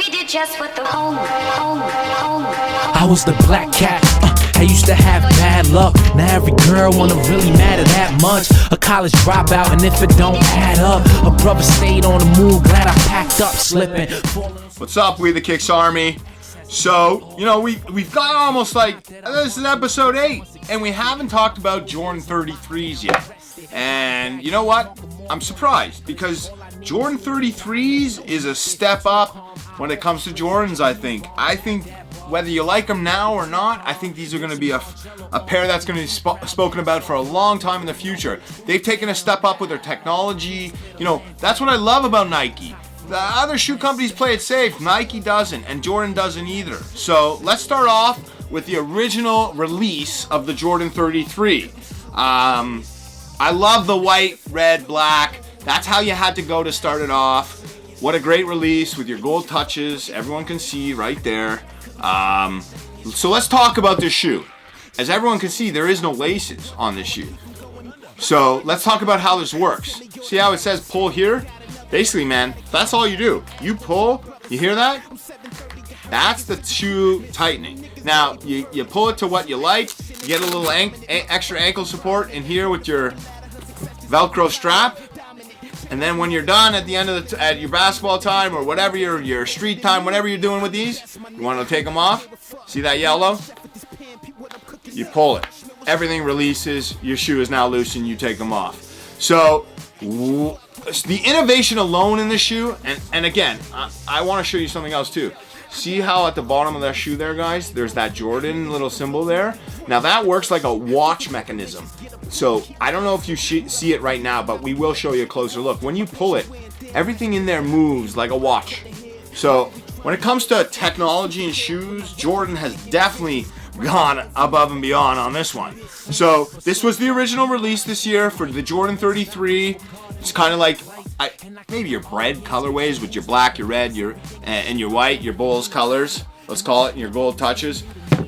We did just what the home. I was the black cat. I used to have bad luck. Now every girl wanna really matter that much. A college dropout, and if it don't add up, a brother stayed on the move. Glad I packed up, slipping. What's up, We the Kicks Army? So, you know, we've got almost like, this is episode 8, and we haven't talked about Jordan 33's yet. And you know what? I'm surprised, because Jordan 33's is a step up when it comes to Jordans, I think. I think whether you like them now or not, I think these are going to be a pair that's going to be spoken about for a long time in the future. They've taken a step up with their technology. You know, that's what I love about Nike. The other shoe companies play it safe. Nike doesn't, and Jordan doesn't either. So let's start off with the original release of the Jordan 33. I love the white, red, black. That's how you had to go to start it off. What a great release with your gold touches. Everyone can see right there. So let's talk about this shoe. As everyone can see, there is no laces on this shoe. So let's talk about how this works. See how it says pull here? Basically, man, that's all you do. You pull, you hear that? That's the shoe tightening. Now, you pull it to what you like. You get a little extra ankle support in here with your Velcro strap. And then when you're done at the end of at your basketball time or whatever your street time, whatever you're doing with these, you want to take them off. See that yellow? You pull it. Everything releases. Your shoe is now loose and you take them off. So the innovation alone in the shoe, and again, I want to show you something else too. See how at the bottom of that shoe there, guys, there's that Jordan little symbol there? Now that works like a watch mechanism. So I don't know if you see it right now, but we will show you a closer look. When you pull it, everything in there moves like a watch. So when it comes to technology and shoes, Jordan has definitely gone above and beyond on this one. So this was the original release this year for the Jordan 33. It's kind of like maybe your bread colorways with your black, your red, and your white, your Bulls colors, let's call it, and your gold touches.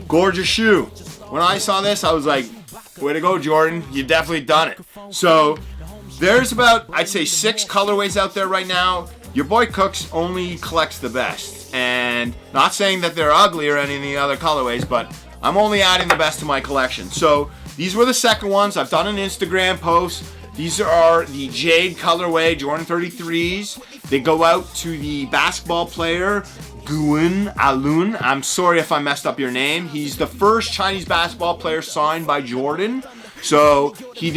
Gorgeous shoe. When I saw this, I was like, way to go, Jordan. You've definitely done it. So there's about, I'd say, 6 colorways out there right now. Your boy Cooks only collects the best. And not saying that they're ugly or any of the other colorways, but I'm only adding the best to my collection. So these were the second ones. I've done an Instagram post. These are the Jade colorway Jordan 33's. They go out to the basketball player Guan Alun. I'm sorry if I messed up your name. He's the first Chinese basketball player signed by Jordan. So he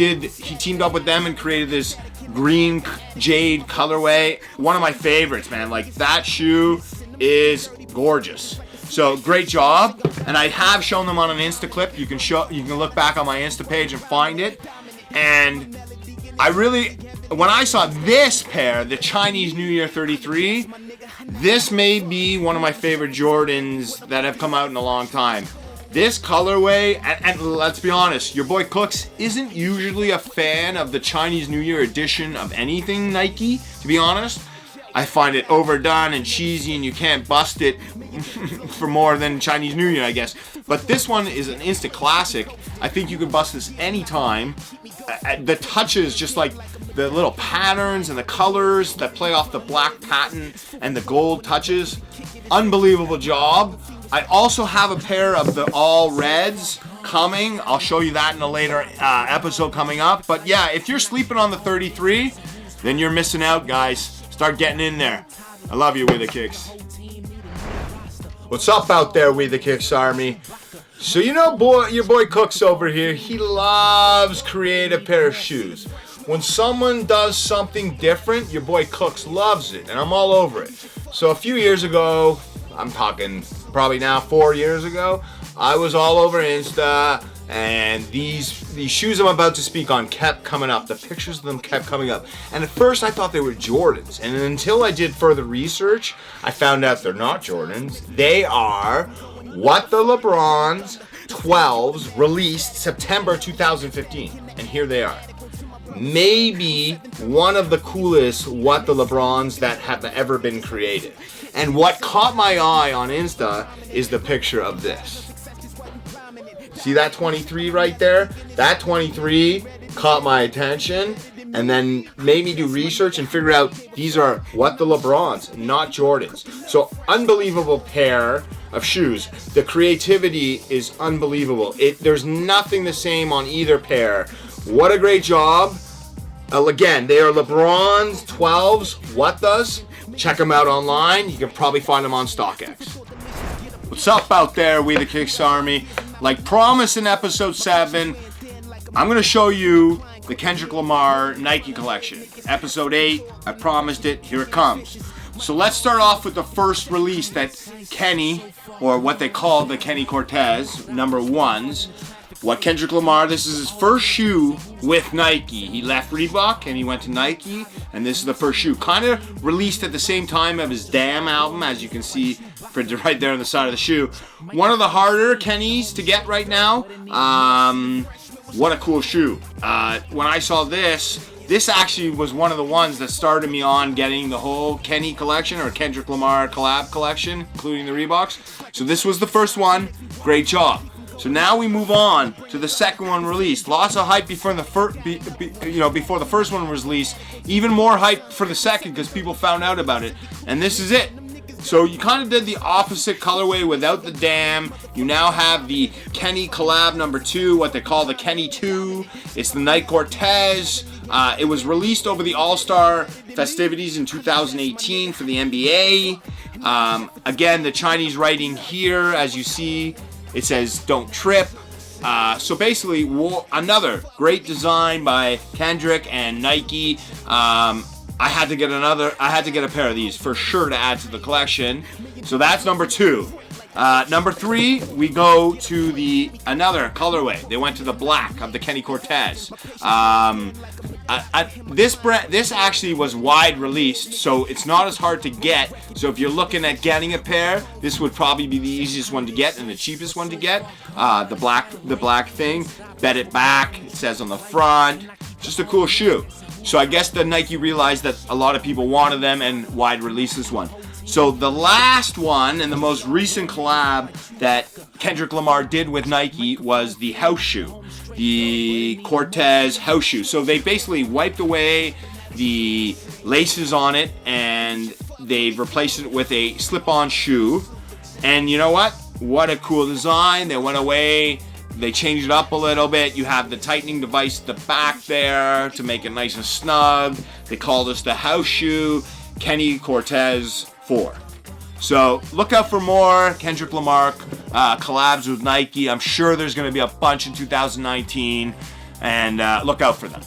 teamed up with them and created this green Jade colorway. One of my favorites, man. Like, that shoe is gorgeous. So great job. And I have shown them on an Insta clip. You can look back on my Insta page and find it. And when I saw this pair, the Chinese New Year 33, this may be one of my favorite Jordans that have come out in a long time. This colorway, and let's be honest, your boy Cooks isn't usually a fan of the Chinese New Year edition of anything Nike, to be honest. I find it overdone and cheesy, and you can't bust it for more than Chinese New Year, I guess. But this one is an instant classic. I think you can bust this anytime. The touches, just like the little patterns and the colors that play off the black patent and the gold touches, unbelievable job. I also have a pair of the all reds coming. I'll show you that in a later episode coming up. But yeah, if you're sleeping on the 33, then you're missing out, guys. Start getting in there. I love you, We the Kicks. What's up out there, We the Kicks Army? So you know, your boy Cooks over here, he loves create a pair of shoes. When someone does something different, your boy Cooks loves it, and I'm all over it. So a few years ago, I'm talking probably now 4 years ago, I was all over Insta, and these shoes I'm about to speak on kept coming up. The pictures of them kept coming up. And at first I thought they were Jordans. And until I did further research, I found out they're not Jordans. They are what the LeBrons 12s released September 2015. And here they are. Maybe one of the coolest what the LeBrons that have ever been created. And what caught my eye on Insta is the picture of this. See that 23 right there? That 23 caught my attention and then made me do research and figure out these are what the LeBrons, not Jordans. So unbelievable pair of shoes. The creativity is unbelievable. There's nothing the same on either pair. What a great job. Again, they are LeBron's 12s. What does? Check them out online. You can probably find them on StockX. What's up out there, we the Kicks Army? Like promised in episode 7, I'm going to show you the Kendrick Lamar Nike collection. Episode 8, I promised it, here it comes. So let's start off with the first release that Kenny, or what they call the Kenny Cortez, number 1s. What Kendrick Lamar, this is his first shoe with Nike. He left Reebok and he went to Nike, and this is the first shoe. Kind of released at the same time of his Damn album, as you can see printed right there on the side of the shoe. One of the harder Kennys to get right now. What a cool shoe. When I saw this actually was one of the ones that started me on getting the whole Kenny collection, or Kendrick Lamar collab collection, including the Reeboks. So this was the first one. Great job. So now we move on to the second one released. Lots of hype before the before the first one was released. Even more hype for the second because people found out about it. And this is it. So you kind of did the opposite colorway without the Damn. You now have the Kenny collab number 2, what they call the Kenny 2. It's the Nike Cortez. It was released over the All-Star festivities in 2018 for the NBA. Again, the Chinese writing here, as you see, it says "Don't trip." So basically, another great design by Kendrick and Nike. I had to get a pair of these for sure to add to the collection. So that's number 2. Number 3, we go to another colorway. They went to the black of the Kenny Cortez. This actually was wide released, so it's not as hard to get. So if you're looking at getting a pair, this would probably be the easiest one to get and the cheapest one to get. The black thing, bet it back. It says on the front, just a cool shoe. So I guess the Nike realized that a lot of people wanted them and wide released this one. So the last one and the most recent collab that Kendrick Lamar did with Nike was the house shoe, the Cortez house shoe. So they basically wiped away the laces on it and they've replaced it with a slip-on shoe. And you know what? What a cool design. They went away. They changed it up a little bit. You have the tightening device at the back there to make it nice and snug. They call this the house shoe, Kenny Cortez 4. So look out for more Kendrick Lamar collabs with Nike. I'm sure there's going to be a bunch in 2019, and look out for them.